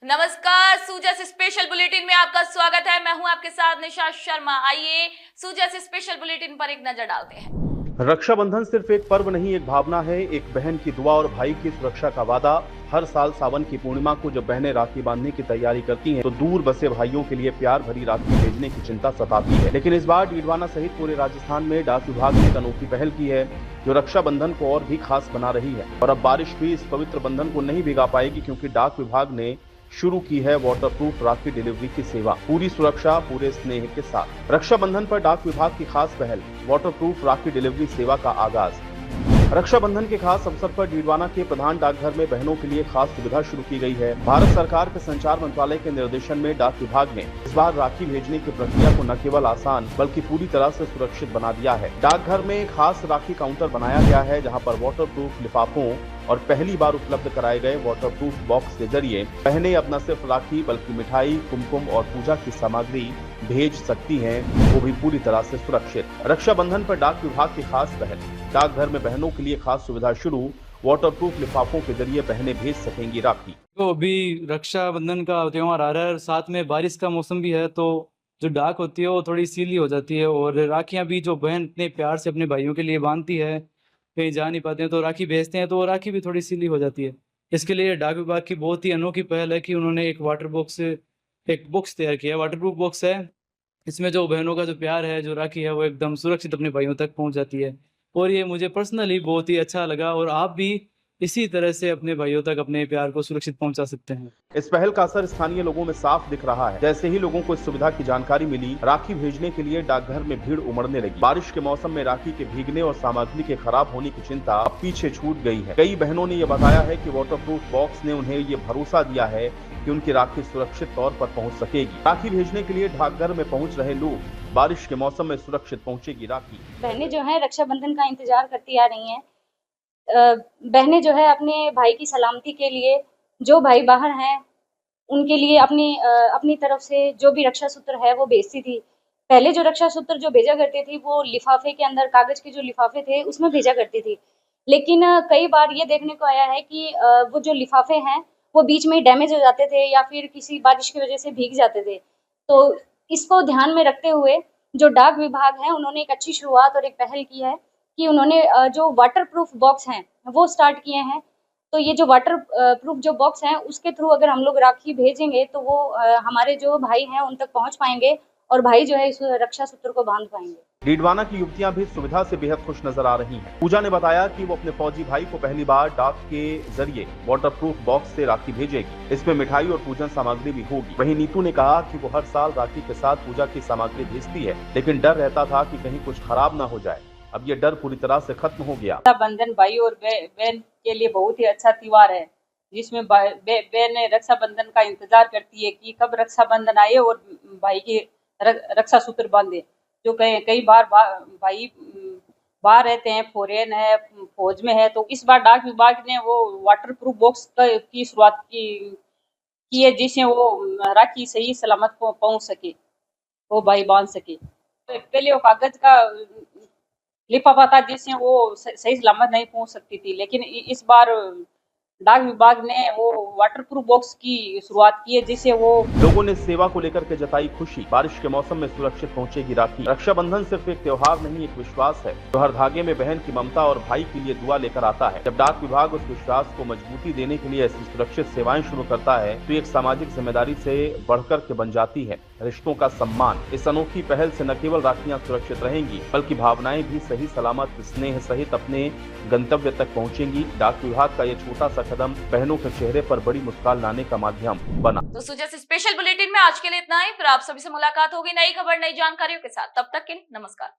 नमस्कार, सूजस special bulletin में आपका स्वागत है। मैं हूं आपके साथ निशा शर्मा। आइए सूजस स्पेशल बुलेटिन पर एक नजर डालते हैं। रक्षाबंधन सिर्फ एक पर्व नहीं, एक भावना है, एक बहन की दुआ और भाई की सुरक्षा का वादा। हर साल सावन की पूर्णिमा को जब बहनें राखी बांधने की तैयारी करती हैं, तो दूर बसे भाइयों के लिए प्यार भरी राखी भेजने की चिंता सताती है। लेकिन इस बार डीडवाना सहित पूरे राजस्थान में डाक विभाग ने एक अनोखी पहल की है, जो रक्षाबंधन को और भी खास बना रही है। और अब बारिश भी इस पवित्र बंधन को नहीं भिगा पाएगी, क्योंकि डाक विभाग ने शुरू की है वाटरप्रूफ राखी डिलीवरी की सेवा। पूरी सुरक्षा, पूरे स्नेह के साथ रक्षाबंधन पर डाक विभाग की खास पहल, वाटरप्रूफ राखी डिलीवरी सेवा का आगाज। रक्षाबंधन के खास अवसर पर डीडवाना के प्रधान डाकघर में बहनों के लिए खास सुविधा शुरू की गई है। भारत सरकार के संचार मंत्रालय के निर्देशन में डाक विभाग ने इस बार राखी भेजने की प्रक्रिया को न केवल आसान बल्कि पूरी तरह से सुरक्षित बना दिया है। डाकघर में एक खास राखी काउंटर बनाया गया है, जहां पर वाटरप्रूफ लिफाफों और पहली बार उपलब्ध कराए गए वाटरप्रूफ बॉक्स के जरिए बहनें अब न सिर्फ राखी बल्कि मिठाई, कुमकुम और पूजा की सामग्री भेज सकती हैं, वो भी पूरी तरह से सुरक्षित। रक्षाबंधन पर डाक विभाग की खास पहल, डाकघर में बहनों के लिए खास सुविधा शुरू, वाटरप्रूफ लिफाफों के जरिए बहनें भेज सकेंगी राखी। तो अभी रक्षाबंधन का त्योहार आ रहा है और साथ में बारिश का मौसम भी है, तो जो डाक होती है वो थोड़ी सीली हो जाती है। और राखियां भी जो बहन इतने प्यार से अपने भाइयों के लिए बांधती है, कहीं जा नहीं पाते हैं तो राखी भेजते हैं, तो वो राखी भी थोड़ी सीली हो जाती है। इसके लिए डाक विभाग की बहुत ही अनोखी पहल है कि उन्होंने एक बॉक्स तैयार किया है, वाटरप्रूफ बॉक्स है। इसमें जो बहनों का जो प्यार है, जो राखी है, वो एकदम सुरक्षित अपने भाइयों तक पहुंच जाती है। और ये मुझे पर्सनली बहुत ही अच्छा लगा, और आप भी इसी तरह से अपने भाइयों तक अपने प्यार को सुरक्षित पहुंचा सकते हैं। इस पहल का असर स्थानीय लोगों में साफ दिख रहा है। जैसे ही लोगों को इस सुविधा की जानकारी मिली, राखी भेजने के लिए डाकघर में भीड़ उमड़ने लगी। बारिश के मौसम में राखी के भीगने और सामग्री के खराब होने की चिंता अब पीछे छूट गई है। कई बहनों ने ये बताया है कि वाटरप्रूफ बॉक्स ने उन्हें ये भरोसा दिया है कि उनकी राखी सुरक्षित तौर पर पहुंच सकेगी। राखी भेजने के लिए डाकघर में पहुंच रहे लोग, बारिश के मौसम में सुरक्षित पहुंचेगी राखी। बहनें जो है रक्षाबंधन का इंतजार करती आ रही हैं। बहनें जो है अपने भाई की सलामती के लिए, जो भाई बाहर हैं उनके लिए अपनी तरफ से जो भी रक्षा सूत्र है वो भेजती थी। पहले जो रक्षा सूत्र जो भेजा करती थी वो लिफाफे के अंदर, कागज के जो लिफाफे थे उसमें भेजा करती थी। लेकिन कई बार ये देखने को आया है कि वो जो लिफाफे हैं वो बीच में ही डैमेज हो जाते थे या फिर किसी बारिश की वजह से भीग जाते थे। तो इसको ध्यान में रखते हुए जो डाक विभाग है उन्होंने एक अच्छी शुरुआत और एक पहल की है कि उन्होंने जो वाटरप्रूफ बॉक्स हैं वो स्टार्ट किए हैं। तो ये जो वाटरप्रूफ जो बॉक्स हैं उसके थ्रू अगर हम लोग राखी भेजेंगे तो वो हमारे जो भाई हैं उन तक पहुंच पाएंगे और भाई जो है इस रक्षा सूत्र को बांध पाएंगे। डीडवाना की युवतियां भी सुविधा से बेहद खुश नजर आ रही हैं। पूजा ने बताया कि वो अपने फौजी भाई को पहली बार डाक के जरिए वाटरप्रूफ बॉक्स से राखी भेजेगी। इसमें मिठाई और पूजन सामग्री भी होगी। वहीं नीतू ने कहा कि वो हर साल राखी के साथ पूजा की सामग्री भेजती है, लेकिन डर रहता था कि कहीं कुछ खराब ना हो जाए। अब ये डर पूरी तरह से खत्म हो गया। रक्षाबंधन भाई और बहन के लिए बहुत ही अच्छा त्योहार है, जिसमें बहन रक्षाबंधन का इंतजार करती है कि कब रक्षाबंधन आए और भाई की रक्षा सूत्र बांधे। जो कई बार भाई बाहर रहते हैं, फॉरेन है, फौज में है, तो इस बार डाक विभाग ने वो वाटरप्रूफ बॉक्स की शुरुआत की है, जिससे वो राखी सही सलामत पहुंच सके, वो भाई बांध सके। पहले वो कागज का लिफाफा था जिससे वो सही सलामत नहीं पहुंच सकती थी, लेकिन इस बार डाक विभाग ने वो वाटरप्रूफ बॉक्स की शुरुआत की है, जिससे वो लोगों ने सेवा को लेकर के जताई खुशी। बारिश के मौसम में सुरक्षित पहुंचेगी राखी। रक्षाबंधन सिर्फ एक त्योहार नहीं, एक विश्वास है, जो हर धागे में बहन की ममता और भाई के लिए दुआ लेकर आता है। जब डाक विभाग उस विश्वास को मजबूती देने के लिए ऐसी सुरक्षित सेवाएं शुरू करता है, तो एक सामाजिक जिम्मेदारी से बढ़कर के बन जाती है रिश्तों का सम्मान। इस अनोखी पहल से न केवल राखियां सुरक्षित रहेंगी, बल्कि भावनाएं भी सही सलामत स्नेह सहित अपने गंतव्य तक पहुंचेंगी। डाक विभाग का यह छोटा सा कदम बहनों के चेहरे पर बड़ी मुस्कान लाने का माध्यम बना। तो सूजस स्पेशल बुलेटिन में आज के लिए इतना ही। फिर आप सभी से मुलाकात होगी नई खबर, नई जानकारियों के साथ। तब तक के नमस्कार।